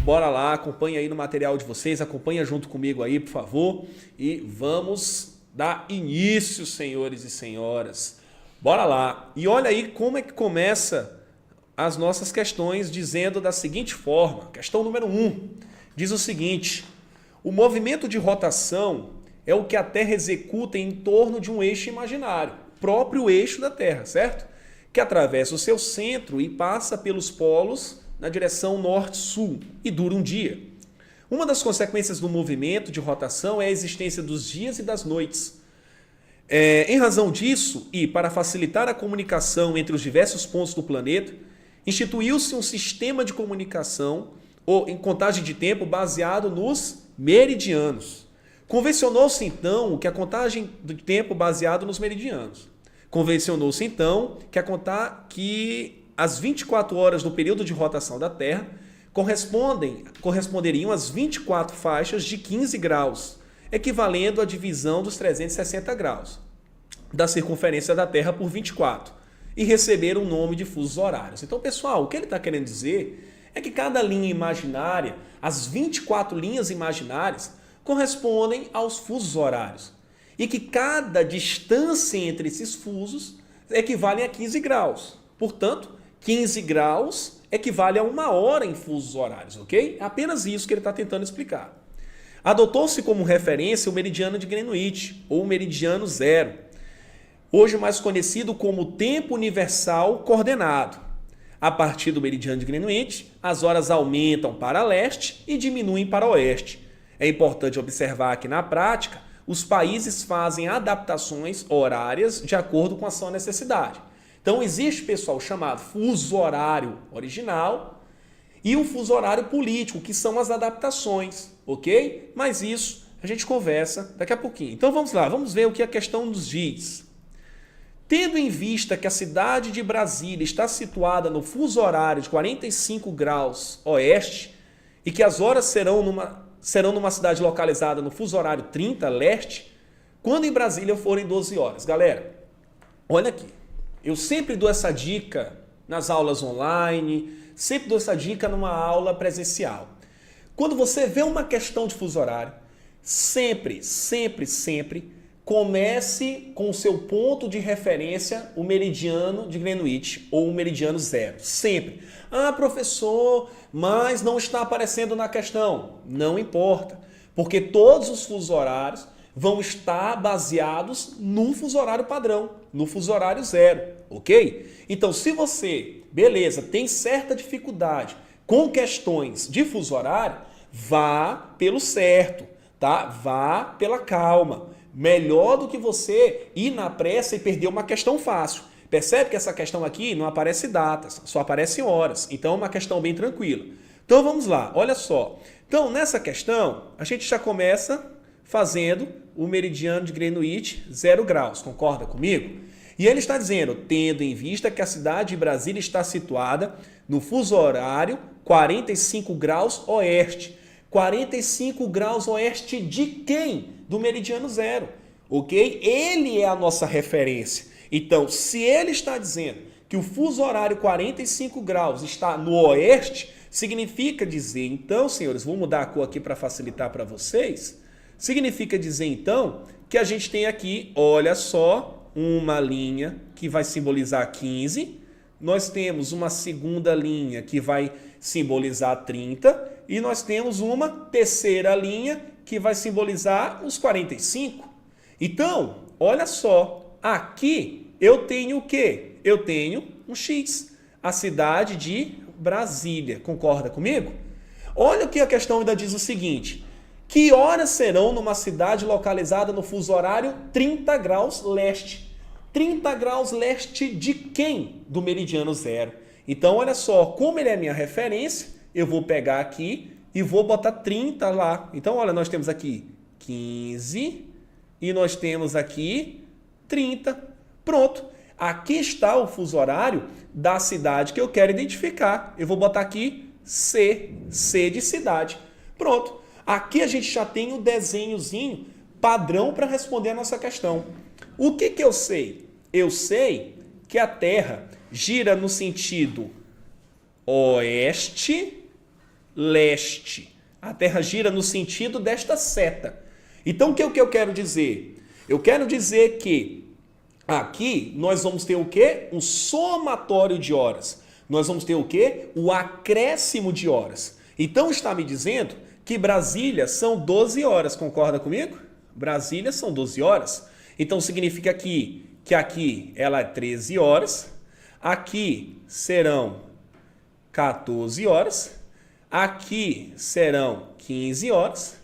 bora lá, acompanha aí no material de vocês, acompanha junto comigo aí, por favor. E vamos dar início, senhores e senhoras. Bora lá. E olha aí como é que começa as nossas questões, dizendo da seguinte forma. Questão número 1. Diz o seguinte: o movimento de rotação é o que a Terra executa em torno de um eixo imaginário, próprio eixo da Terra, certo? Que atravessa o seu centro e passa pelos polos na direção norte-sul e dura um dia. Uma das consequências do movimento de rotação é a existência dos dias e das noites. Em razão disso, e para facilitar a comunicação entre os diversos pontos do planeta, instituiu-se um sistema de comunicação ou em contagem de tempo baseado nos meridianos. Convencionou-se então que a contagem de tempo baseado nos meridianos. Convencionou-se então que as 24 horas do período de rotação da Terra corresponderiam às 24 faixas de 15 graus, equivalendo à divisão dos 360 graus da circunferência da Terra por 24, e receberam o nome de fusos horários. Então, pessoal, o que ele está querendo dizer é que cada linha imaginária, as 24 linhas imaginárias, correspondem aos fusos horários. E que cada distância entre esses fusos equivale a 15 graus. Portanto, 15 graus equivale a 1 hora em fusos horários, ok? É apenas isso que ele está tentando explicar. Adotou-se como referência o meridiano de Greenwich, ou o meridiano zero, hoje mais conhecido como tempo universal coordenado. A partir do meridiano de Greenwich, as horas aumentam para leste e diminuem para oeste. É importante observar que, na prática, os países fazem adaptações horárias de acordo com a sua necessidade. Então, existe, pessoal, chamado fuso horário original e o fuso horário político, que são as adaptações, ok? Mas isso a gente conversa daqui a pouquinho. Então, vamos lá, vamos ver o que a questão nos diz. Tendo em vista que a cidade de Brasília está situada no fuso horário de 45 graus oeste e que as horas serão numa cidade localizada no fuso horário 30 leste, quando em Brasília forem 12 horas. Galera, olha aqui. Eu sempre dou essa dica nas aulas online, sempre dou essa dica numa aula presencial. Quando você vê uma questão de fuso horário, sempre comece com o seu ponto de referência, o meridiano de Greenwich ou o meridiano zero. Sempre. Ah, professor, mas não está aparecendo na questão. Não importa, porque todos os fusos horários vão estar baseados num fuso horário padrão, no fuso horário zero, ok? Então, se você, beleza, tem certa dificuldade com questões de fuso horário, vá pelo certo, tá? Vá pela calma. Melhor do que você ir na pressa e perder uma questão fácil. Percebe que essa questão aqui não aparece datas, só aparece horas. Então, é uma questão bem tranquila. Então, vamos lá, olha só. Então, nessa questão, a gente já começa fazendo o meridiano de Greenwich 0 graus. Concorda comigo? E ele está dizendo, tendo em vista que a cidade de Brasília está situada no fuso horário 45 graus oeste. 45 graus oeste de quem? Do meridiano zero, ok? Ele é a nossa referência. Então, se ele está dizendo que o fuso horário 45 graus está no oeste, significa dizer, então, senhores, vou mudar a cor aqui para facilitar para vocês, significa dizer, então, que a gente tem aqui, olha só, uma linha que vai simbolizar 15, nós temos uma segunda linha que vai simbolizar 30 e nós temos uma terceira linha que vai simbolizar os 45. Então, olha só, aqui eu tenho o quê? Eu tenho um X, a cidade de Brasília. Concorda comigo? Olha o que a questão ainda diz o seguinte: que horas serão numa cidade localizada no fuso horário 30 graus leste? 30 graus leste de quem? Do meridiano zero. Então, olha só, como ele é minha referência, eu vou pegar aqui e vou botar 30 lá. Então, olha, nós temos aqui 15 e nós temos aqui 30. Pronto. Aqui está o fuso horário da cidade que eu quero identificar. Eu vou botar aqui C, C de cidade. Pronto. Aqui a gente já tem o desenhozinho padrão para responder a nossa questão. O que eu sei? Eu sei que a Terra gira no sentido oeste leste. A Terra gira no sentido desta seta. Então, o que eu quero dizer? Eu quero dizer que aqui nós vamos ter o quê? Um somatório de horas. Nós vamos ter o quê? O acréscimo de horas. Então, está me dizendo que Brasília são 12 horas. Concorda comigo? Brasília são 12 horas. Então, significa que aqui ela é 13 horas. Aqui serão 14 horas. Aqui serão 15 horas.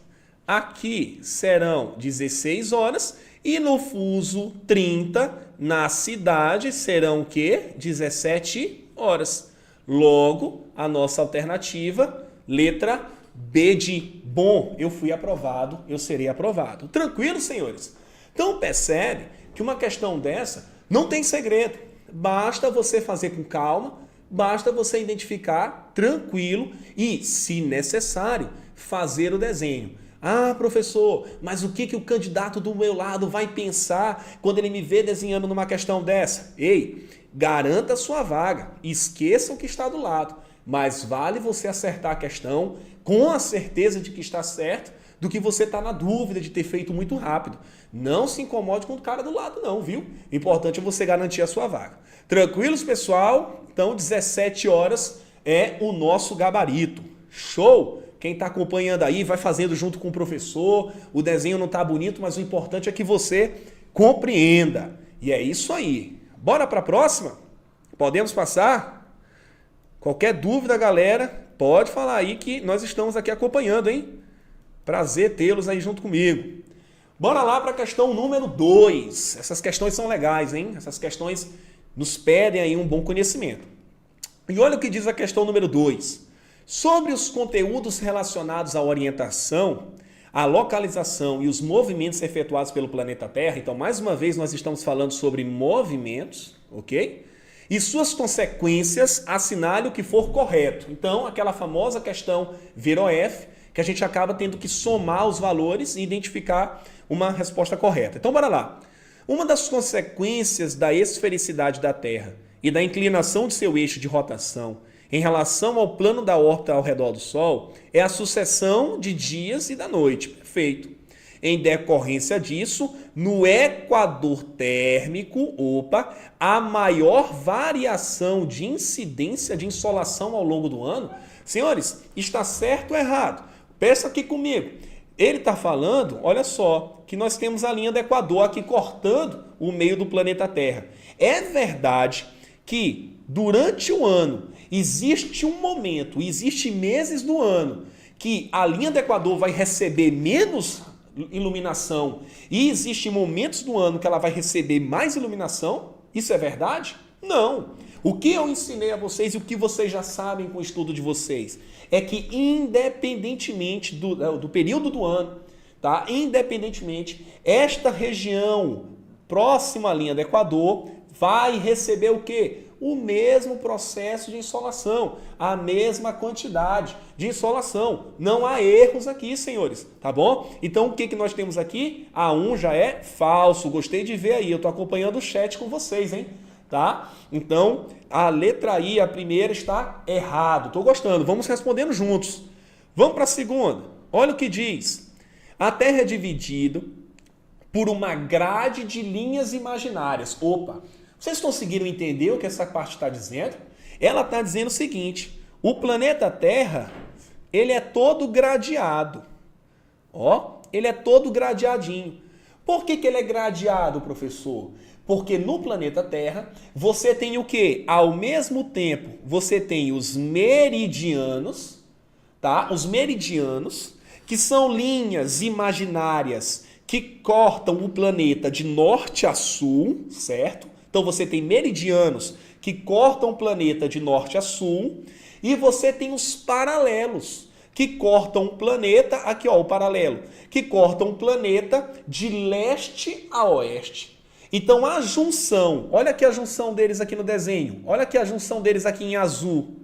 Aqui serão 16 horas. E no fuso 30, na cidade, serão o quê? 17 horas. Logo, a nossa alternativa, letra B de bom, eu fui aprovado, eu serei aprovado. Tranquilo, senhores? Então percebe que uma questão dessa não tem segredo. Basta você fazer com calma, basta você identificar tranquilo e, se necessário, fazer o desenho. Ah, professor, mas o que o candidato do meu lado vai pensar quando ele me vê desenhando numa questão dessa? Ei, garanta a sua vaga, esqueça o que está do lado, mas vale você acertar a questão com a certeza de que está certo do que você está na dúvida de ter feito muito rápido. Não se incomode com o cara do lado não, viu? O importante é você garantir a sua vaga. Tranquilos, pessoal? Então, 17 horas é o nosso gabarito. Show? Quem está acompanhando aí, vai fazendo junto com o professor. O desenho não está bonito, mas o importante é que você compreenda. E é isso aí. Bora para a próxima? Podemos passar? Qualquer dúvida, galera, pode falar aí que nós estamos aqui acompanhando, hein? Prazer tê-los aí junto comigo. Bora lá para a questão número 2. Essas questões são legais, hein? Essas questões nos pedem aí um bom conhecimento. E olha o que diz a questão número 2. Sobre os conteúdos relacionados à orientação, à localização e os movimentos efetuados pelo planeta Terra, então mais uma vez nós estamos falando sobre movimentos, ok? E suas consequências, assinale o que for correto. Então, aquela famosa questão VEROF, que a gente acaba tendo que somar os valores e identificar uma resposta correta. Então, bora lá. Uma das consequências da esfericidade da Terra e da inclinação de seu eixo de rotação em relação ao plano da órbita ao redor do Sol é a sucessão de dias e da noite. Perfeito. Em decorrência disso, no equador térmico, a maior variação de incidência de insolação ao longo do ano. Senhores, está certo ou errado? Pensa aqui comigo. Ele está falando, olha só, que nós temos a linha do equador aqui cortando o meio do planeta Terra. É verdade que durante o ano existe um momento, existe meses do ano que a linha do equador vai receber menos iluminação e existem momentos do ano que ela vai receber mais iluminação? Isso é verdade? Não. O que eu ensinei a vocês e o que vocês já sabem com o estudo de vocês é que independentemente do período do ano, tá? Independentemente, esta região próxima à linha do equador vai receber o quê? O mesmo processo de insolação, a mesma quantidade de insolação. Não há erros aqui, senhores, tá bom? Então, o que nós temos aqui? A1 já é falso. Gostei de ver aí, eu estou acompanhando o chat com vocês, hein? Tá? Então, a letra I, a primeira, está errado. Estou gostando, vamos respondendo juntos. Vamos para a segunda. Olha o que diz. A Terra é dividida por uma grade de linhas imaginárias. Opa! Vocês conseguiram entender o que essa parte está dizendo? Ela está dizendo o seguinte, o planeta Terra, ele é todo gradeado. Ó, ele é todo gradeadinho. Por que ele é gradeado, professor? Porque no planeta Terra, você tem o quê? Ao mesmo tempo, você tem os meridianos, tá? Os meridianos, que são linhas imaginárias que cortam o planeta de norte a sul, certo? Então você tem meridianos que cortam o planeta de norte a sul e você tem os paralelos que cortam o planeta, aqui ó, o paralelo, que cortam o planeta de leste a oeste. Então a junção, olha aqui a junção deles aqui no desenho, olha aqui a junção deles aqui em azul,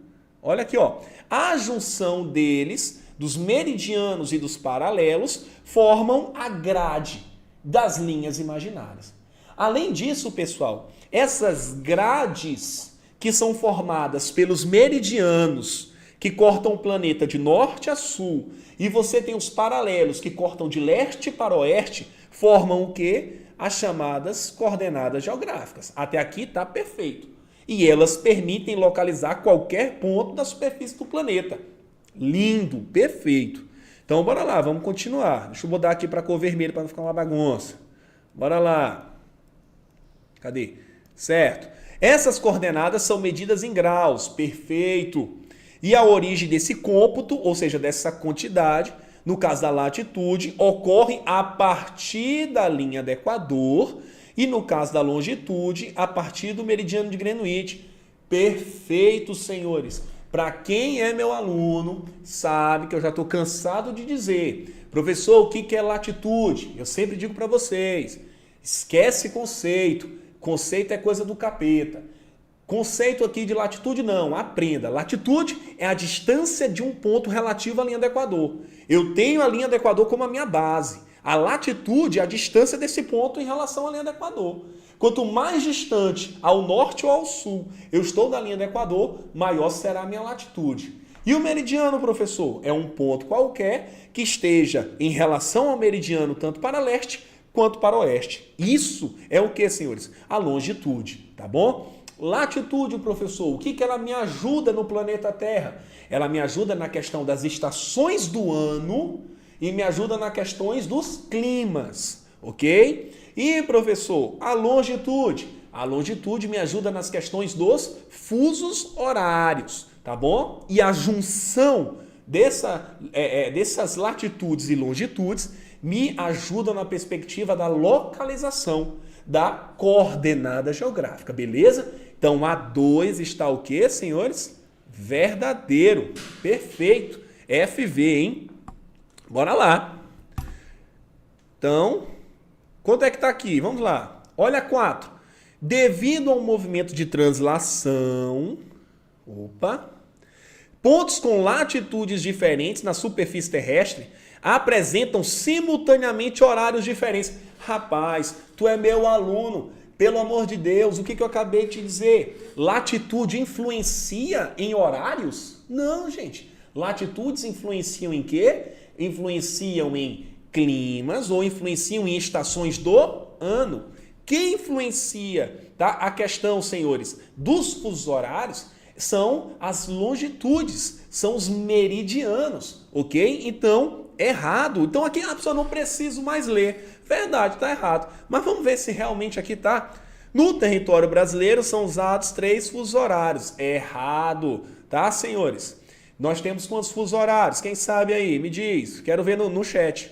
olha aqui ó, a junção deles, dos meridianos e dos paralelos, formam a grade das linhas imaginárias. Além disso, pessoal, essas grades que são formadas pelos meridianos que cortam o planeta de norte a sul, e você tem os paralelos que cortam de leste para oeste, formam o quê? As chamadas coordenadas geográficas. Até aqui está perfeito. E elas permitem localizar qualquer ponto da superfície do planeta. Lindo, perfeito. Então, bora lá, vamos continuar. Deixa eu mudar aqui para cor vermelha para não ficar uma bagunça. Bora lá. Cadê? Certo. Essas coordenadas são medidas em graus, perfeito. E a origem desse cômputo, ou seja, dessa quantidade, no caso da latitude, ocorre a partir da linha do Equador e no caso da longitude, a partir do meridiano de Greenwich. Perfeito, senhores. Para quem é meu aluno, sabe que eu já estou cansado de dizer, professor, o que é latitude? Eu sempre digo para vocês, esquece conceito. Conceito é coisa do capeta. Conceito aqui de latitude não, aprenda. Latitude é a distância de um ponto relativo à linha do Equador. Eu tenho a linha do Equador como a minha base. A latitude é a distância desse ponto em relação à linha do Equador. Quanto mais distante ao norte ou ao sul eu estou da linha do Equador, maior será a minha latitude. E o meridiano, professor, é um ponto qualquer que esteja em relação ao meridiano tanto para leste quanto para oeste. Isso é o que, senhores? A longitude, tá bom? Latitude, professor, o que ela me ajuda no planeta Terra? Ela me ajuda na questão das estações do ano e me ajuda nas questões dos climas, ok? E, professor, a longitude? A longitude me ajuda nas questões dos fusos horários, tá bom? E a junção dessas latitudes e longitudes me ajuda na perspectiva da localização da coordenada geográfica, beleza? Então, A2 está o quê, senhores? Verdadeiro. Perfeito. FV, hein? Bora lá. Então, quanto é que está aqui? Vamos lá. Olha 4. Devido ao movimento de translação, pontos com latitudes diferentes na superfície terrestre apresentam simultaneamente horários diferentes. Rapaz, tu é meu aluno. Pelo amor de Deus, o que eu acabei de te dizer? Latitude influencia em horários? Não, gente. Latitudes influenciam em quê? Influenciam em climas ou influenciam em estações do ano. Quem influencia, tá, a questão, senhores, dos fusos horários são as longitudes, são os meridianos, ok? Então, errado. Então aqui a pessoa não precisa mais ler. Verdade, está errado. Mas vamos ver se realmente aqui está. No território brasileiro são usados 3 fusos horários. Errado, tá, senhores? Nós temos quantos fusos horários? Quem sabe aí? Me diz. Quero ver no chat.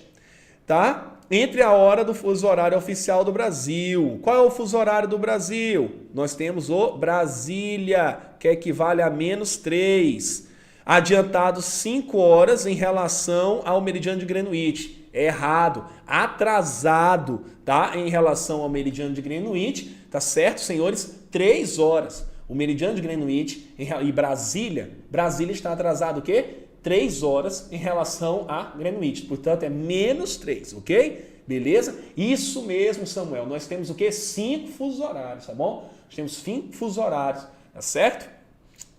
Tá? Entre a hora do fuso horário oficial do Brasil. Qual é o fuso horário do Brasil? Nós temos o Brasília, que equivale a -3. Adiantado 5 horas em relação ao meridiano de Greenwich. Errado. Atrasado, tá? Em relação ao meridiano de Greenwich, tá certo, senhores? 3 horas. O meridiano de Greenwich e Brasília está atrasado o quê? 3 horas em relação a Greenwich. Portanto, é -3, ok? Beleza? Isso mesmo, Samuel. Nós temos o quê? 5 fusos horários, tá bom? Nós temos 5 fusos horários, tá certo?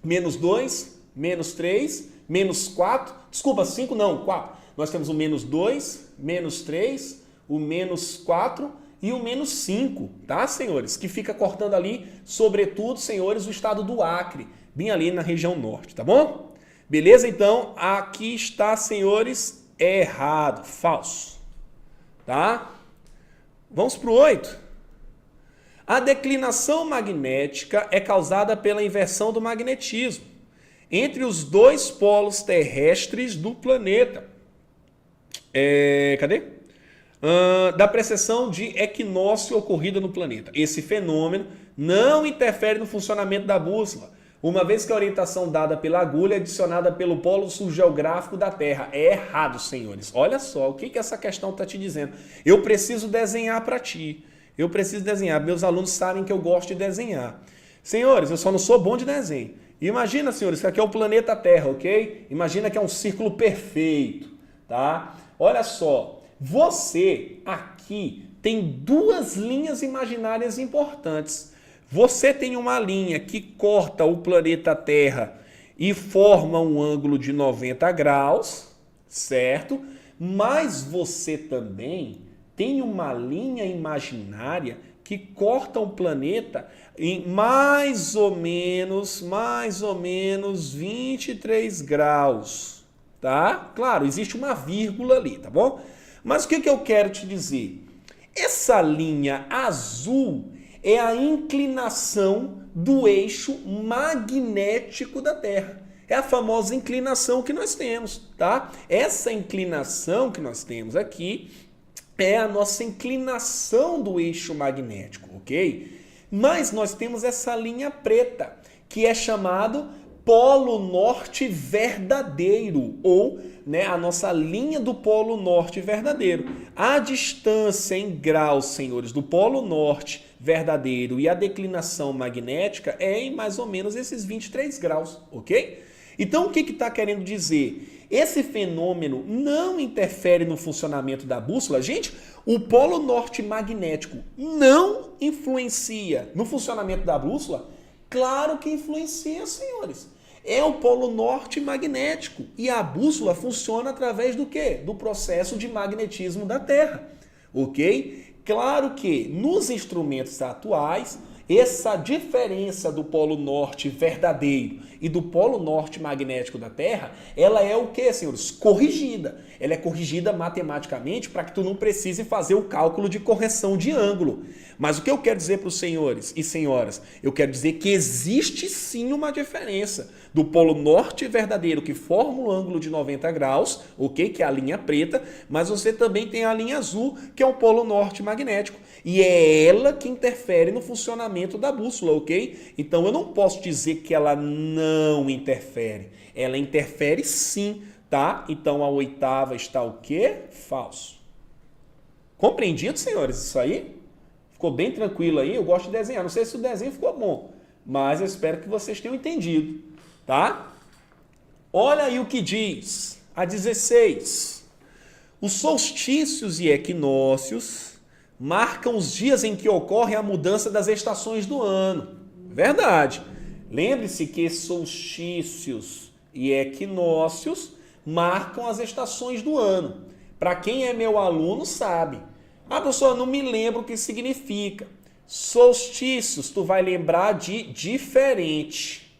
-2, -3, -4. Desculpa, 5 não, 4. Nós temos o -2, -3, o -4 e o -5, tá, senhores? Que fica cortando ali, sobretudo, senhores, o estado do Acre, bem ali na região norte, tá bom? Beleza? Então, aqui está, senhores, errado, falso, tá? Vamos para o 8. A declinação magnética é causada pela inversão do magnetismo entre os 2 polos terrestres do planeta. Cadê? Da precessão de equinócio ocorrida no planeta. Esse fenômeno não interfere no funcionamento da bússola, uma vez que a orientação dada pela agulha é adicionada pelo polo sul geográfico da Terra. É errado, senhores. Olha só, o que essa questão está te dizendo? Eu preciso desenhar para ti. Eu preciso desenhar. Meus alunos sabem que eu gosto de desenhar. Senhores, eu só não sou bom de desenho. Imagina, senhores, que aqui é o planeta Terra, ok? Imagina que é um círculo perfeito, tá? Olha só, você aqui tem 2 linhas imaginárias importantes. Você tem uma linha que corta o planeta Terra e forma um ângulo de 90 graus, certo? Mas você também tem uma linha imaginária que corta o planeta em mais ou menos 23 graus, tá? Claro, existe uma vírgula ali, tá bom? Mas o que eu quero te dizer? Essa linha azul é a inclinação do eixo magnético da Terra. É a famosa inclinação que nós temos, tá? Essa inclinação que nós temos aqui é a nossa inclinação do eixo magnético, ok? Mas nós temos essa linha preta, que é chamado Polo Norte verdadeiro, ou a nossa linha do Polo Norte verdadeiro. A distância em graus, senhores, do Polo Norte verdadeiro e a declinação magnética é em mais ou menos esses 23 graus, ok? Então, o que está querendo dizer? Esse fenômeno não interfere no funcionamento da bússola. Gente, o polo norte magnético não influencia no funcionamento da bússola? Claro que influencia, senhores. É o polo norte magnético. E a bússola funciona através do quê? Do processo de magnetismo da Terra. Ok? Claro que nos instrumentos atuais, essa diferença do polo norte verdadeiro e do polo norte magnético da Terra, ela é o que, senhores? Corrigida. Ela é corrigida matematicamente para que tu não precise fazer o cálculo de correção de ângulo. Mas o que eu quero dizer para os senhores e senhoras? Eu quero dizer que existe sim uma diferença do polo norte verdadeiro, que forma um ângulo de 90 graus, ok? Que é a linha preta, mas você também tem a linha azul, que é o polo norte magnético. E é ela que interfere no funcionamento da bússola, ok? Então eu não posso dizer que ela não interfere. Ela interfere sim, tá? Então a oitava está o quê? Falso. Compreendido, senhores, isso aí? Ficou bem tranquilo aí? Eu gosto de desenhar. Não sei se o desenho ficou bom, mas eu espero que vocês tenham entendido, tá? Olha aí o que diz a 16. Os solstícios e equinócios marcam os dias em que ocorre a mudança das estações do ano. Verdade. Lembre-se que solstícios e equinócios marcam as estações do ano. Para quem é meu aluno sabe. Ah, professor, não me lembro o que significa. Solstícios, tu vai lembrar de diferente.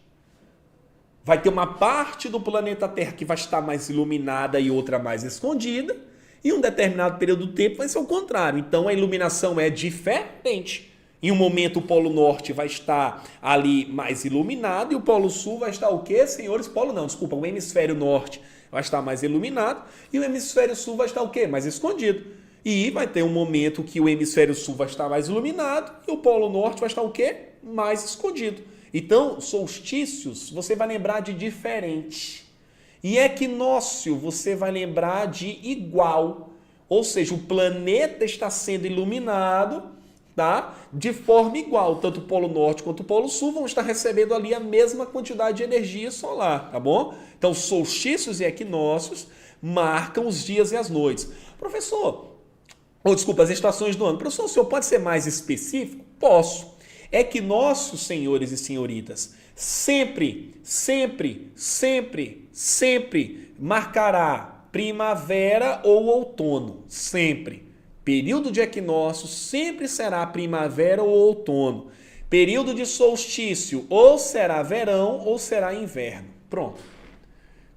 Vai ter uma parte do planeta Terra que vai estar mais iluminada e outra mais escondida. E um determinado período do tempo vai ser o contrário. Então a iluminação é diferente. Em um momento o Polo Norte vai estar ali mais iluminado e o Polo Sul vai estar o quê, senhores? O hemisfério Norte vai estar mais iluminado e o hemisfério Sul vai estar o quê? Mais escondido. E vai ter um momento que o hemisfério sul vai estar mais iluminado e o polo norte vai estar o quê? Mais escondido. Então, solstícios, você vai lembrar de diferente. E equinócio, você vai lembrar de igual. Ou seja, o planeta está sendo iluminado, tá? De forma igual. Tanto o polo norte quanto o polo sul vão estar recebendo ali a mesma quantidade de energia solar, tá bom? Então, solstícios e equinócios marcam os dias e as noites. Professor, as estações do ano. Professor, o senhor pode ser mais específico? Posso. Equinócios, senhores e senhoritas, sempre marcará primavera ou outono. Sempre. Período de equinócio sempre será primavera ou outono. Período de solstício ou será verão ou será inverno. Pronto.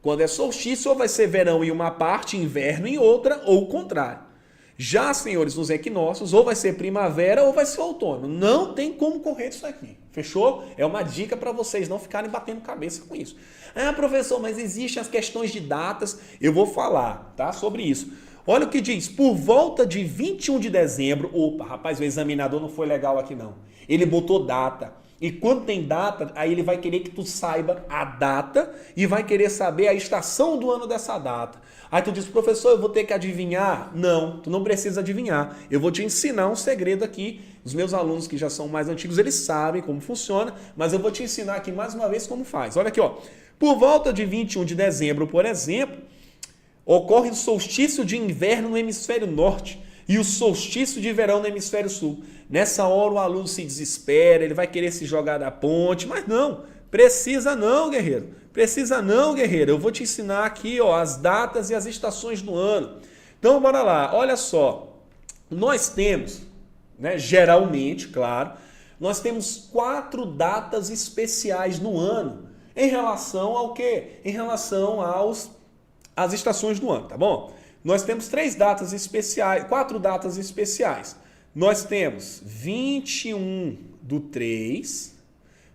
Quando é solstício, ou vai ser verão em uma parte, inverno em outra, ou o contrário. Já, senhores, nos equinócios, ou vai ser primavera ou vai ser outono. Não tem como correr disso aqui. Fechou? É uma dica para vocês não ficarem batendo cabeça com isso. Ah, professor, mas existem as questões de datas. Eu vou falar, tá, sobre isso. Olha o que diz. Por volta de 21 de dezembro... Opa, rapaz, o examinador não foi legal aqui não. Ele botou data. E quando tem data, aí ele vai querer que tu saiba a data e vai querer saber a estação do ano dessa data. Aí tu diz, professor, eu vou ter que adivinhar? Não, tu não precisa adivinhar. Eu vou te ensinar um segredo aqui. Os meus alunos que já são mais antigos, eles sabem como funciona, mas eu vou te ensinar aqui mais uma vez como faz. Olha aqui, ó. Por volta de 21 de dezembro, por exemplo, ocorre o solstício de inverno no hemisfério norte e o solstício de verão no hemisfério sul. Nessa hora o aluno se desespera, ele vai querer se jogar da ponte, mas não. Precisa não, guerreiro. Precisa não, guerreiro. Eu vou te ensinar aqui, ó, as datas e as estações do ano. Então, bora lá. Olha só. Nós temos, né, geralmente, claro, nós temos 4 datas especiais no ano em relação ao quê? Em relação às estações do ano, tá bom? Nós temos 3 datas especiais, 4 datas especiais. Nós temos 21/3,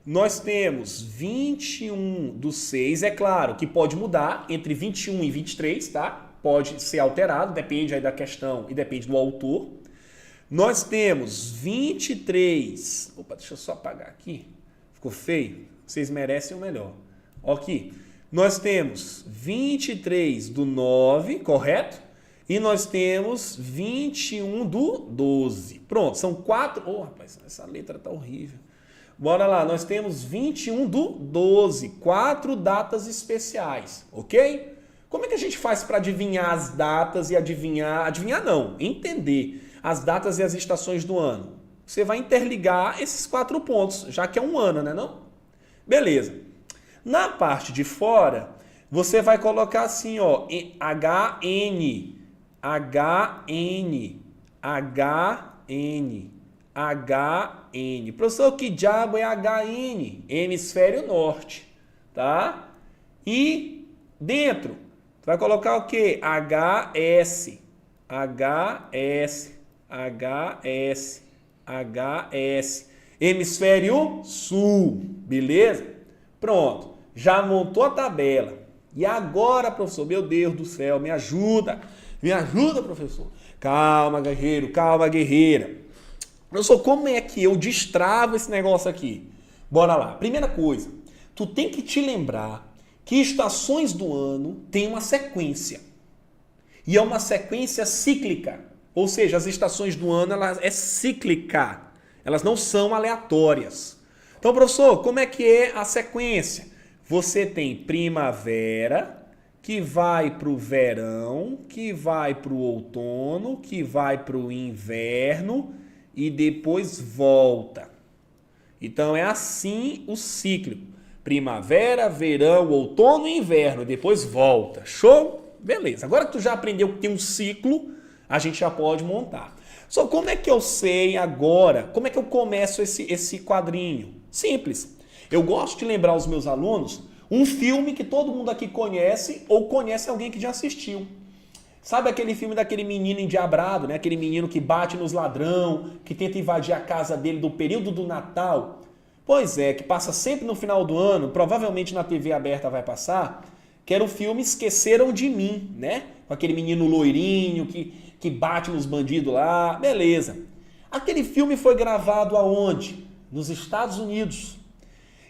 nós temos 21/6, é claro que pode mudar entre 21 e 23, tá? Pode ser alterado, depende aí da questão e depende do autor. Nós temos 23, opa, deixa eu só apagar aqui, ficou feio, vocês merecem o melhor. Aqui, nós temos 23/9, correto? E nós temos 21/12. Pronto, são 4... Oh, rapaz, essa letra tá horrível. Bora lá, nós temos 21/12, 4 datas especiais, ok? Como é que a gente faz para adivinhar as datas e adivinhar não, entender as datas e as estações do ano? Você vai interligar esses 4 pontos, já que é um ano, né não? Beleza. Na parte de fora, você vai colocar assim, ó, HN, HN, HN, HN. Professor, que diabo é HN? Hemisfério norte, tá? E dentro, tu vai colocar o quê? HS, HS, HS, HS. Hemisfério sul, beleza? Pronto, já montou a tabela. E agora, professor, meu Deus do céu, me ajuda, professor. Calma, guerreiro, calma, guerreira. Professor, como é que eu destravo esse negócio aqui? Bora lá. Primeira coisa, tu tem que te lembrar que estações do ano têm uma sequência. E é uma sequência cíclica. Ou seja, as estações do ano ela é cíclica. Elas não são aleatórias. Então, professor, como é que é a sequência? Você tem primavera, que vai para o verão, que vai para o outono, que vai para o inverno e depois volta. Então é assim o ciclo. Primavera, verão, outono e inverno, e depois volta. Show? Beleza. Agora que tu já aprendeu que tem um ciclo, a gente já pode montar. Só como é que eu sei agora? Como é que eu começo esse quadrinho? Simples. Eu gosto de lembrar aos meus alunos um filme que todo mundo aqui conhece ou conhece alguém que já assistiu. Sabe aquele filme daquele menino endiabrado, né? Aquele menino que bate nos ladrão, que tenta invadir a casa dele do período do Natal? Pois é, que passa sempre no final do ano, provavelmente na TV aberta vai passar, que era o filme Esqueceram de Mim, né? Com aquele menino loirinho que bate nos bandidos lá, beleza. Aquele filme foi gravado aonde? Nos Estados Unidos.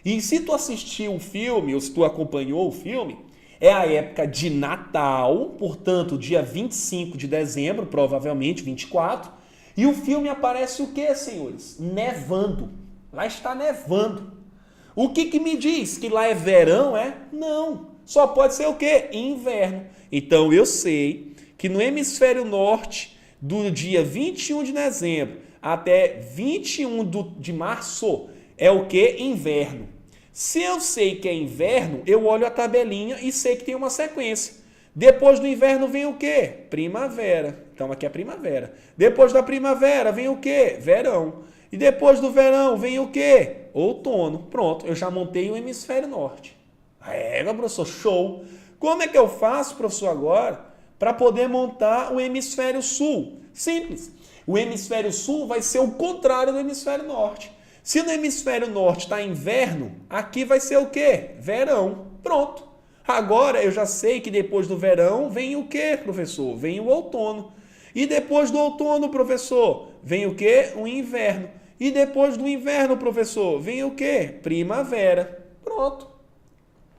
E se tu assistiu o filme, ou se tu acompanhou o filme, é a época de Natal, portanto, dia 25 de dezembro, provavelmente 24, e o filme aparece o quê, senhores? Nevando. Lá está nevando. O que me diz? Que lá é verão, é? Não. Só pode ser o quê? Inverno. Então eu sei que no hemisfério norte, do dia 21 de dezembro até 21 de março, é o quê? Inverno. Se eu sei que é inverno, eu olho a tabelinha e sei que tem uma sequência. Depois do inverno vem o quê? Primavera. Então aqui é primavera. Depois da primavera vem o quê? Verão. E depois do verão vem o quê? Outono. Pronto, eu já montei o hemisfério norte. Professor, show. Como é que eu faço, professor, agora para poder montar o hemisfério sul? Simples. O hemisfério sul vai ser o contrário do hemisfério norte. Se no hemisfério norte está inverno, aqui vai ser o quê? Verão. Pronto. Agora eu já sei que depois do verão vem o quê, professor? Vem o outono. E depois do outono, professor, vem o quê? O inverno. E depois do inverno, professor, vem o quê? Primavera. Pronto.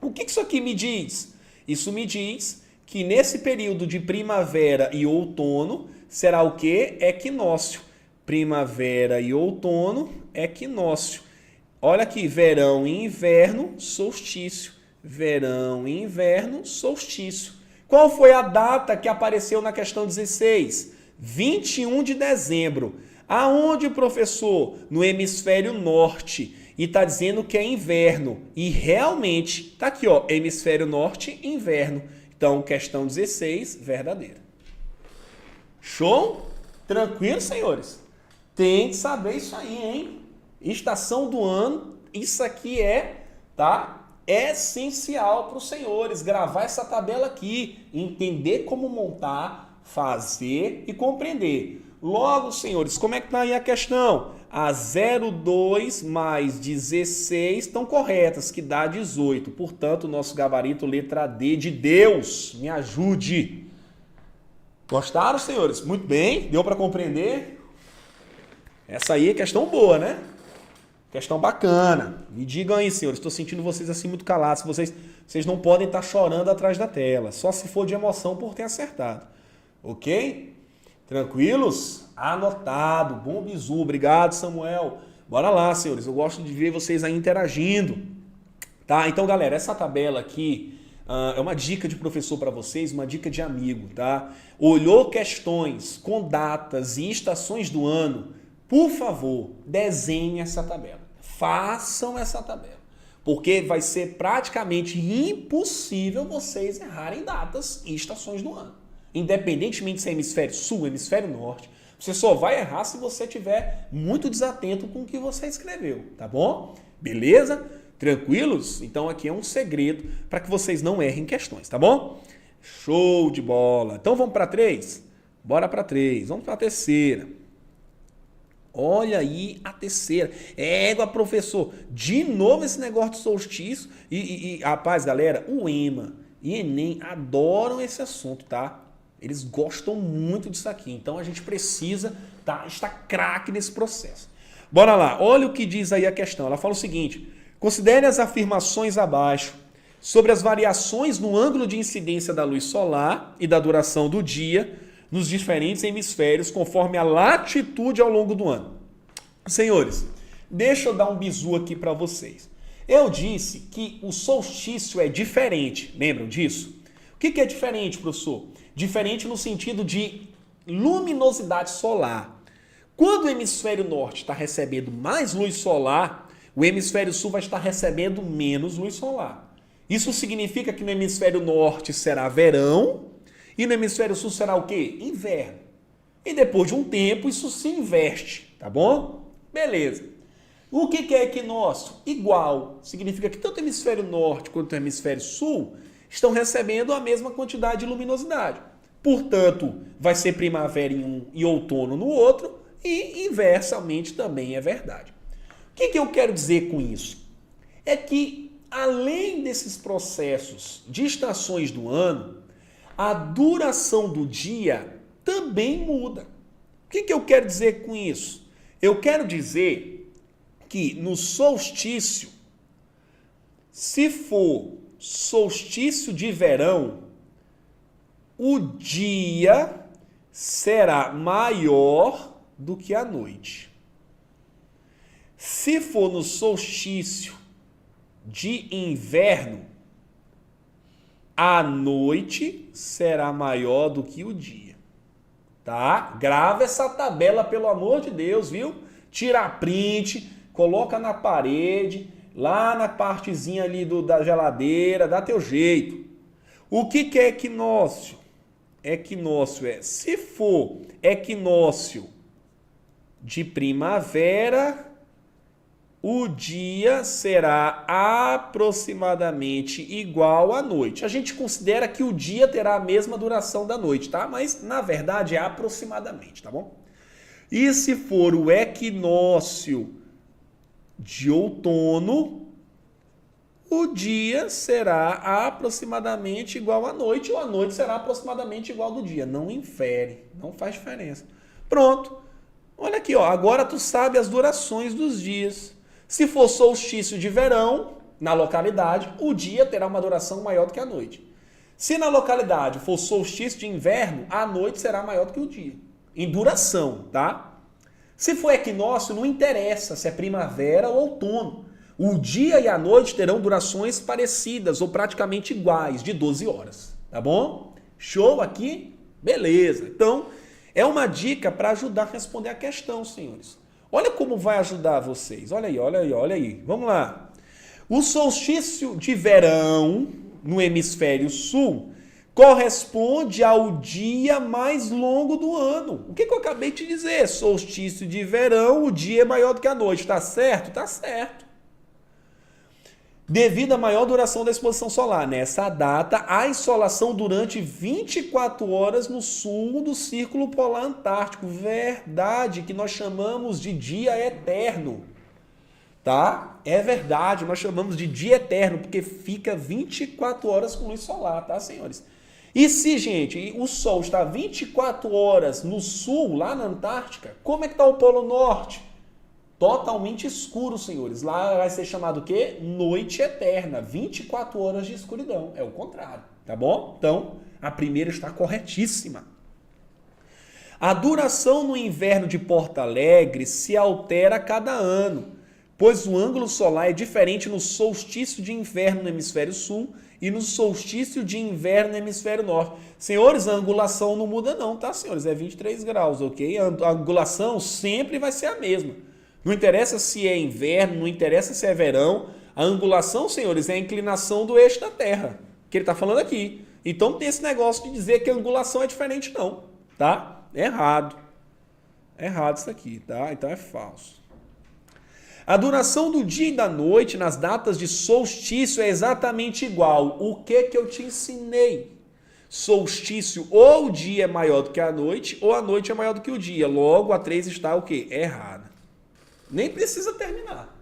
O que isso aqui me diz? Isso me diz que nesse período de primavera e outono será o quê? Equinócio. Primavera e outono, equinócio. Olha aqui, verão e inverno, solstício. Verão e inverno, solstício. Qual foi a data que apareceu na questão 16? 21 de dezembro. Aonde, professor? No hemisfério norte. e está dizendo que é inverno. E realmente, está aqui, ó, hemisfério norte, inverno. Então, questão 16, verdadeira. Show? Tranquilo, senhores? Tem que saber isso aí, hein? Estação do ano, isso aqui é, tá? Essencial para os senhores. Gravar essa tabela aqui, entender como montar, fazer e compreender. Logo, senhores, como é que está aí a questão? A 02 mais 16 estão corretas, que dá 18. Portanto, o nosso gabarito letra D de Deus. Me ajude. Gostaram, senhores? Muito bem. Deu para compreender? Essa aí é questão boa, né? Questão bacana. Me digam aí, senhores. Estou sentindo vocês assim muito calados. Vocês não podem estar chorando atrás da tela. Só se for de emoção por ter acertado. Ok? Tranquilos? Anotado. Bom bizu. Obrigado, Samuel. Bora lá, senhores. Eu gosto de ver vocês aí interagindo. Tá? Então, galera, essa tabela aqui é uma dica de professor para vocês, uma dica de amigo, tá? Olhou questões com datas e estações do ano, por favor, desenhem essa tabela. Façam essa tabela. Porque vai ser praticamente impossível vocês errarem datas e estações do ano. Independentemente se é hemisfério sul, hemisfério norte, você só vai errar se você estiver muito desatento com o que você escreveu, tá bom? Beleza? Tranquilos? Então aqui é um segredo para que vocês não errem questões, tá bom? Show de bola! Então vamos para 3? Bora para 3. Vamos para a terceira. Olha aí a terceira. Égua, professor. De novo esse negócio de solstício. Rapaz, galera, o EMA e Enem adoram esse assunto, tá? Eles gostam muito disso aqui. Então a gente precisa estar craque nesse processo. Bora lá. Olha o que diz aí a questão. Ela fala o seguinte. Considere as afirmações abaixo sobre as variações no ângulo de incidência da luz solar e da duração do dia nos diferentes hemisférios conforme a latitude ao longo do ano. Senhores, deixa eu dar um bizu aqui para vocês. Eu disse que o solstício é diferente, lembram disso? O que é diferente, professor? Diferente no sentido de luminosidade solar. Quando o hemisfério norte está recebendo mais luz solar, o hemisfério sul vai estar recebendo menos luz solar. Isso significa que no hemisfério norte será verão e no hemisfério sul será o quê? Inverno. E depois de um tempo isso se inverte, tá bom? Beleza. O que é equinócio? Igual. Significa que tanto o hemisfério norte quanto o hemisfério sul estão recebendo a mesma quantidade de luminosidade. Portanto, vai ser primavera em um e outono no outro e inversamente também é verdade. O que eu quero dizer com isso? É que, além desses processos de estações do ano, a duração do dia também muda. O que eu quero dizer com isso? Eu quero dizer que no solstício, se for solstício de verão, o dia será maior do que a noite. Se for no solstício de inverno, a noite será maior do que o dia. Tá? Grava essa tabela, pelo amor de Deus, viu? Tira a print, coloca na parede, lá na partezinha ali da geladeira, dá teu jeito. O que é equinócio? Equinócio se for equinócio de primavera, o dia será aproximadamente igual à noite. A gente considera que o dia terá a mesma duração da noite, tá? Mas, na verdade, é aproximadamente, tá bom? E se for o equinócio de outono, o dia será aproximadamente igual à noite, ou a noite será aproximadamente igual ao do dia. Não infere, não faz diferença. Pronto. Olha aqui, ó. Agora tu sabe as durações dos dias. Se for solstício de verão, na localidade, o dia terá uma duração maior do que a noite. Se na localidade for solstício de inverno, a noite será maior do que o dia. Em duração, tá? Se for equinócio, não interessa se é primavera ou outono. O dia e a noite terão durações parecidas ou praticamente iguais, de 12 horas. Tá bom? Show aqui? Beleza. Então, é uma dica para ajudar a responder a questão, senhores. Olha como vai ajudar vocês. Olha aí, olha aí, olha aí. Vamos lá. O solstício de verão no hemisfério sul corresponde ao dia mais longo do ano. O que eu acabei de dizer? Solstício de verão, o dia é maior do que a noite. Tá certo? Tá certo. Devido à maior duração da exposição solar. Nessa data, há insolação durante 24 horas no sul do Círculo Polar Antártico. Verdade, que nós chamamos de dia eterno. Tá? É verdade, nós chamamos de dia eterno, porque fica 24 horas com luz solar, tá, senhores? E se, gente, o Sol está 24 horas no sul, lá na Antártica, como é que está o Polo Norte? Totalmente escuro, senhores. Lá vai ser chamado o quê? Noite eterna, 24 horas de escuridão. É o contrário, tá bom? Então, a primeira está corretíssima. A duração no inverno de Porto Alegre se altera a cada ano, pois o ângulo solar é diferente no solstício de inverno no hemisfério sul e no solstício de inverno no hemisfério norte. Senhores, a angulação não muda não, tá, senhores? É 23 graus, ok? A angulação sempre vai ser a mesma. Não interessa se é inverno, não interessa se é verão. A angulação, senhores, é a inclinação do eixo da Terra, que ele está falando aqui. Então não tem esse negócio de dizer que a angulação é diferente não, tá? É errado. É errado isso aqui, tá? Então é falso. A duração do dia e da noite nas datas de solstício é exatamente igual. O que eu te ensinei? Solstício, ou o dia é maior do que a noite, ou a noite é maior do que o dia. Logo, a 3 está o quê? Errada. Nem precisa terminar.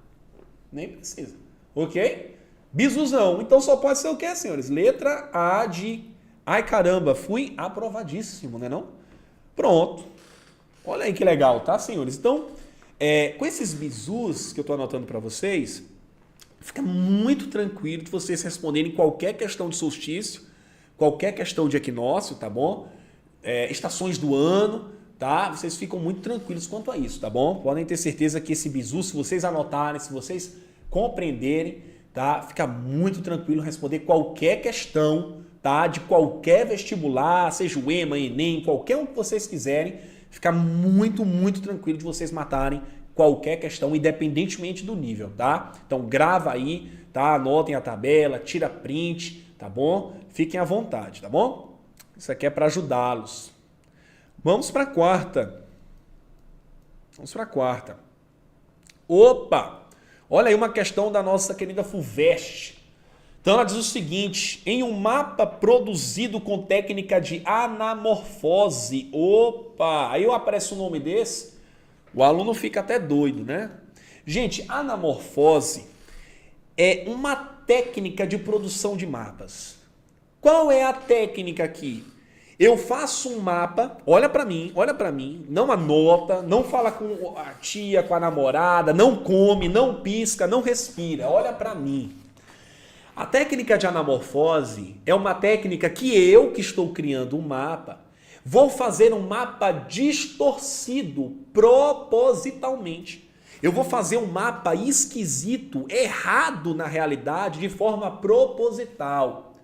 Nem precisa. Ok? Bisuzão. Então só pode ser o quê, senhores? Letra A de... Ai, caramba, fui aprovadíssimo, né não? Pronto. Olha aí que legal, tá, senhores? Então... com esses bizus que eu estou anotando para vocês, fica muito tranquilo de vocês responderem qualquer questão de solstício, qualquer questão de equinócio, tá bom? Estações do ano, tá? Vocês ficam muito tranquilos quanto a isso, tá bom? Podem ter certeza que esse bizu, se vocês anotarem, se vocês compreenderem, tá? Fica muito tranquilo responder qualquer questão, tá? De qualquer vestibular, seja o EMA, Enem, qualquer um que vocês quiserem. Fica muito, muito tranquilo de vocês matarem qualquer questão, independentemente do nível, tá? Então grava aí, tá? Anotem a tabela, tira print, tá bom? Fiquem à vontade, tá bom? Isso aqui é para ajudá-los. Vamos para a quarta. Vamos para a quarta. Opa! Olha aí uma questão da nossa querida FUVEST. Então ela diz o seguinte: em um mapa produzido com técnica de anamorfose, opa, aí aparece um nome desse, o aluno fica até doido, né? Gente, anamorfose é uma técnica de produção de mapas. Qual é a técnica aqui? Eu faço um mapa, olha para mim, não anota, não fala com a tia, com a namorada, não come, não pisca, não respira, olha para mim. A técnica de anamorfose é uma técnica que eu, que estou criando um mapa, vou fazer um mapa distorcido propositalmente. Eu vou fazer um mapa esquisito, errado na realidade, de forma proposital.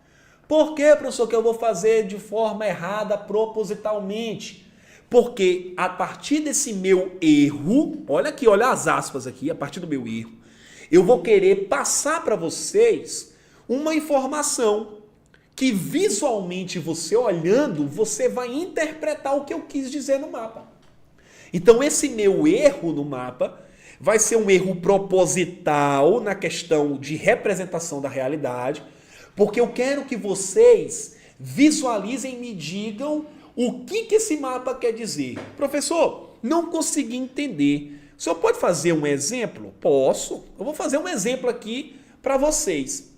Por que, professor, que eu vou fazer de forma errada propositalmente? Porque a partir desse meu erro, olha aqui, olha as aspas aqui, a partir do meu erro, eu vou querer passar para vocês uma informação que visualmente você olhando, você vai interpretar o que eu quis dizer no mapa. Então esse meu erro no mapa vai ser um erro proposital na questão de representação da realidade, porque eu quero que vocês visualizem e me digam o que esse mapa quer dizer. Professor, não consegui entender. O senhor pode fazer um exemplo? Posso. Eu vou fazer um exemplo aqui para vocês.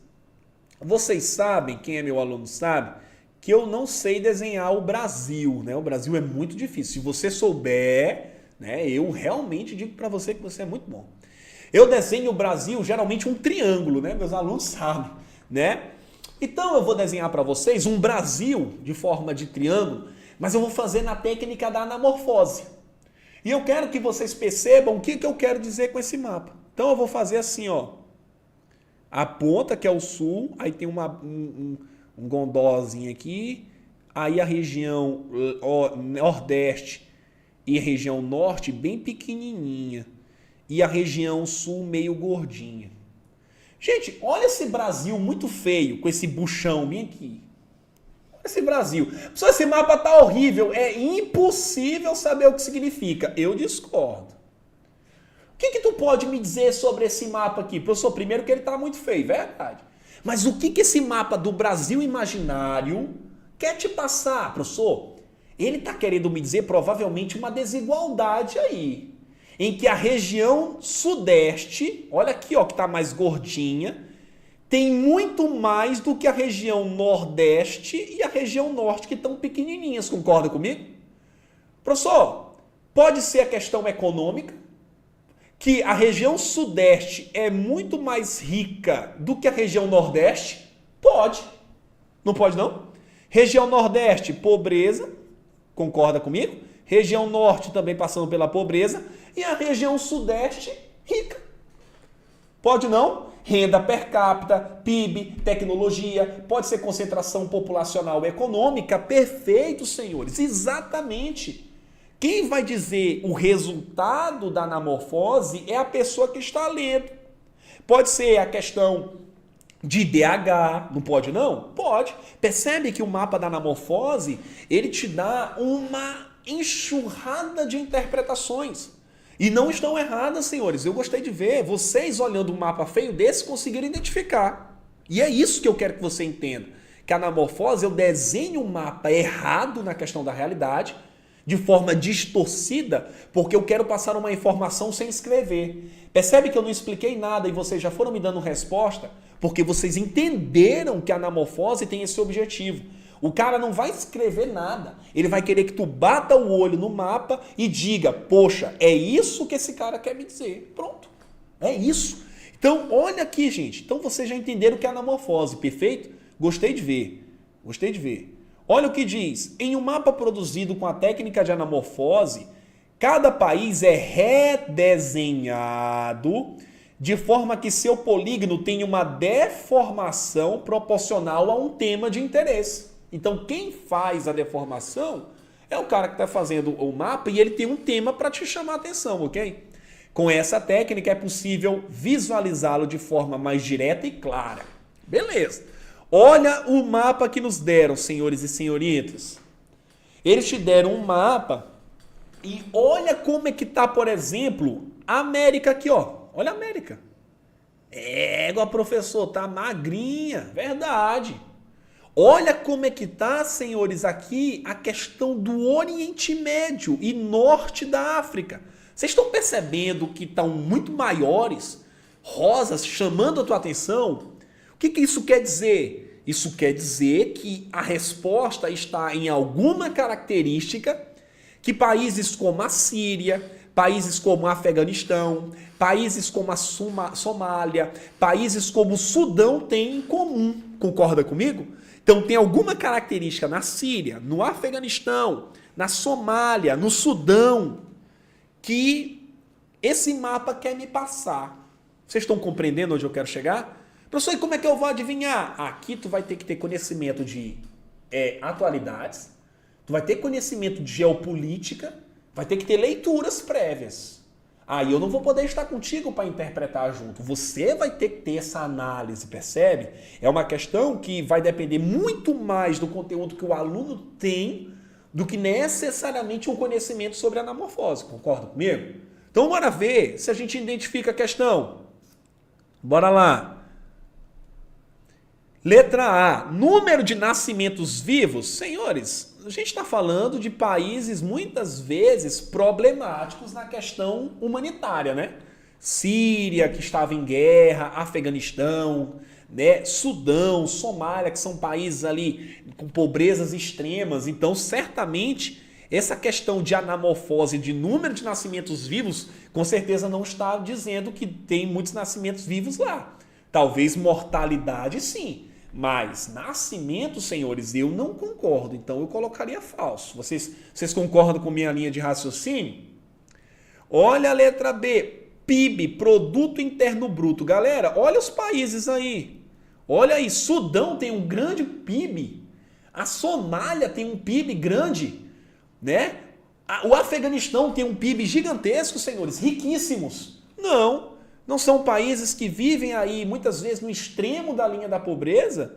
Vocês sabem, quem é meu aluno sabe, que eu não sei desenhar o Brasil, né? O Brasil é muito difícil. Se você souber, né, eu realmente digo para você que você é muito bom. Eu desenho o Brasil geralmente um triângulo, né? Meus alunos sabem, né? Então eu vou desenhar para vocês um Brasil de forma de triângulo, mas eu vou fazer na técnica da anamorfose. E eu quero que vocês percebam o que eu quero dizer com esse mapa. Então eu vou fazer assim, ó. A ponta, que é o sul, aí tem um gondózinho aqui, aí a região nordeste e a região norte bem pequenininha. e a região sul meio gordinha. Gente, olha esse Brasil muito feio, com esse buchão bem aqui. Olha esse Brasil. Só esse mapa tá horrível, é impossível saber o que significa. Eu discordo. O que tu pode me dizer sobre esse mapa aqui? Professor, primeiro que ele tá muito feio, verdade. Mas o que esse mapa do Brasil imaginário quer te passar, professor? Ele está querendo me dizer provavelmente uma desigualdade aí, em que a região sudeste, olha aqui ó, que está mais gordinha, tem muito mais do que a região nordeste e a região norte que estão pequenininhas, concorda comigo? Professor, pode ser a questão econômica, que a região sudeste é muito mais rica do que a região nordeste? Pode. Não pode não? Região nordeste, pobreza, concorda comigo? Região norte também passando pela pobreza e a região sudeste, rica. Pode não? Renda per capita, PIB, tecnologia, pode ser concentração populacional econômica, perfeito, senhores, exatamente. Quem vai dizer o resultado da anamorfose é a pessoa que está lendo. Pode ser a questão de IDH, não pode não? Pode. Percebe que o mapa da anamorfose, ele te dá uma enxurrada de interpretações. E não estão erradas, senhores. Eu gostei de ver. Vocês, olhando um mapa feio desse, conseguiram identificar. E é isso que eu quero que você entenda. Que a anamorfose, eu desenho um mapa errado na questão da realidade, de forma distorcida, porque eu quero passar uma informação sem escrever. Percebe que eu não expliquei nada e vocês já foram me dando resposta? Porque vocês entenderam que a anamorfose tem esse objetivo. O cara não vai escrever nada. Ele vai querer que tu bata o olho no mapa e diga, poxa, é isso que esse cara quer me dizer. Pronto. É isso. Então, olha aqui, gente. Então, vocês já entenderam o que é anamorfose, perfeito? Gostei de ver. Gostei de ver. Olha o que diz. Em um mapa produzido com a técnica de anamorfose, cada país é redesenhado de forma que seu polígono tenha uma deformação proporcional a um tema de interesse. Então, quem faz a deformação é o cara que está fazendo o mapa e ele tem um tema para te chamar a atenção, ok? Com essa técnica é possível visualizá-lo de forma mais direta e clara. Beleza. Olha o mapa que nos deram, senhores e senhoritas. Eles te deram um mapa e olha como é que tá, por exemplo, a América aqui, ó. Olha a América. Égua, professor, tá magrinha. Verdade. Olha como é que tá, senhores, aqui a questão do Oriente Médio e Norte da África. Vocês estão percebendo que estão muito maiores, rosas, chamando a tua atenção? O que isso quer dizer? Isso quer dizer que a resposta está em alguma característica que países como a Síria, países como o Afeganistão, países como a Somália, países como o Sudão têm em comum. Concorda comigo? Então tem alguma característica na Síria, no Afeganistão, na Somália, no Sudão, que esse mapa quer me passar. Vocês estão compreendendo onde eu quero chegar? Professor, e como é que eu vou adivinhar? Aqui tu vai ter que ter conhecimento de atualidades, tu vai ter conhecimento de geopolítica, vai ter que ter leituras prévias. Aí eu não vou poder estar contigo para interpretar junto. Você vai ter que ter essa análise, percebe? É uma questão que vai depender muito mais do conteúdo que o aluno tem do que necessariamente um conhecimento sobre a anamorfose. Concorda comigo? Então bora ver se a gente identifica a questão. Bora lá. Letra A, número de nascimentos vivos. Senhores, a gente está falando de países muitas vezes problemáticos na questão humanitária, né? Síria, que estava em guerra, Afeganistão, né? Sudão, Somália, que são países ali com pobrezas extremas. Então, certamente, essa questão de anamorfose, de número de nascimentos vivos, com certeza não está dizendo que tem muitos nascimentos vivos lá. Talvez mortalidade, sim. Mas nascimento, senhores, eu não concordo. Então eu colocaria falso. Vocês concordam com minha linha de raciocínio? Olha a letra B. PIB, Produto Interno Bruto. Galera, olha os países aí. Olha aí, Sudão tem um grande PIB. A Somália tem um PIB grande, né? O Afeganistão tem um PIB gigantesco, senhores, riquíssimos. Não. Não são países que vivem aí muitas vezes no extremo da linha da pobreza,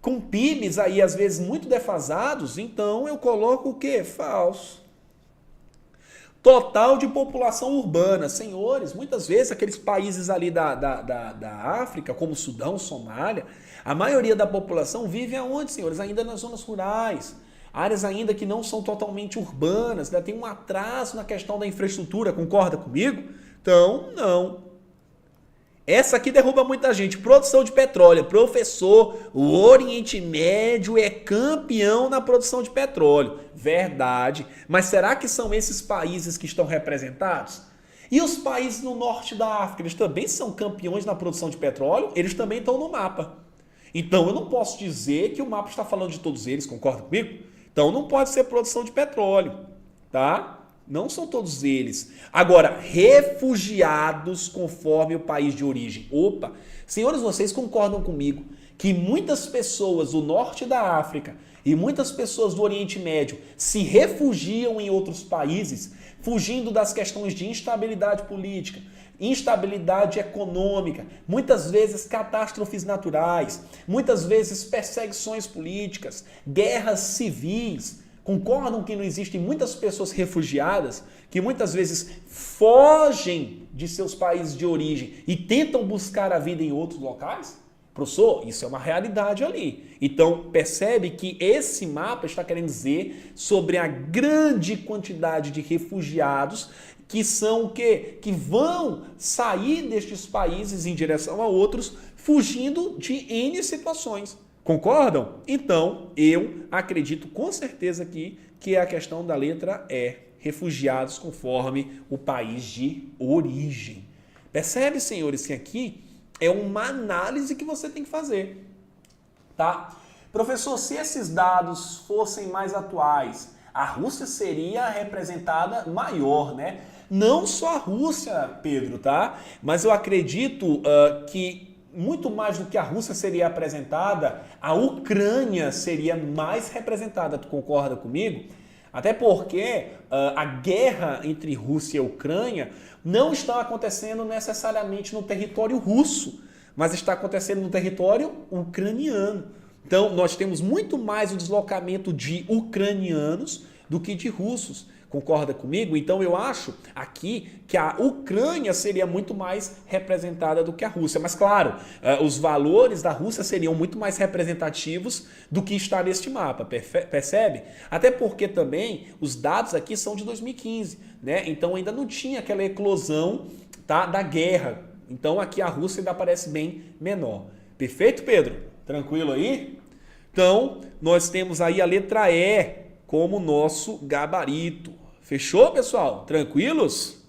com PIBs aí às vezes muito defasados, então eu coloco o quê? Falso. Total de população urbana. Senhores, muitas vezes aqueles países ali da África, como Sudão, Somália, a maioria da população vive aonde, senhores? Ainda nas zonas rurais. Áreas ainda que não são totalmente urbanas, né? Tem um atraso na questão da infraestrutura, concorda comigo? Então, não. Essa aqui derruba muita gente. Produção de petróleo. Professor, o Oriente Médio é campeão na produção de petróleo. Verdade. Mas será que são esses países que estão representados? E os países no norte da África, eles também são campeões na produção de petróleo? Eles também estão no mapa. Então eu não posso dizer que o mapa está falando de todos eles, concorda comigo? Então não pode ser produção de petróleo, tá? Não são todos eles. Agora, refugiados conforme o país de origem. Opa, senhores, vocês concordam comigo que muitas pessoas do norte da África e muitas pessoas do Oriente Médio se refugiam em outros países, fugindo das questões de instabilidade política, instabilidade econômica, muitas vezes catástrofes naturais, muitas vezes perseguições políticas, guerras civis. Concordam que não existem muitas pessoas refugiadas que muitas vezes fogem de seus países de origem e tentam buscar a vida em outros locais? Professor, isso é uma realidade ali. Então, percebe que esse mapa está querendo dizer sobre a grande quantidade de refugiados que são o quê? Que vão sair destes países em direção a outros, fugindo de N situações. Concordam? Então, eu acredito com certeza aqui que é a questão da letra E, refugiados conforme o país de origem. Percebe, senhores, que aqui é uma análise que você tem que fazer, tá? Professor, se esses dados fossem mais atuais, a Rússia seria representada maior, né? Não só a Rússia, Pedro, tá? Mas eu acredito que muito mais do que a Rússia seria apresentada, a Ucrânia seria mais representada. Tu concorda comigo? Até porque a guerra entre Rússia e Ucrânia não está acontecendo necessariamente no território russo, mas está acontecendo no território ucraniano. Então, nós temos muito mais o deslocamento de ucranianos do que de russos. Concorda comigo? Então eu acho aqui que a Ucrânia seria muito mais representada do que a Rússia. Mas claro, os valores da Rússia seriam muito mais representativos do que está neste mapa, percebe? Até porque também os dados aqui são de 2015, né? Então ainda não tinha aquela eclosão, tá, da guerra. Então aqui a Rússia ainda parece bem menor. Perfeito, Pedro? Tranquilo aí? Então nós temos aí a letra E como nosso gabarito. Fechou, pessoal? Tranquilos?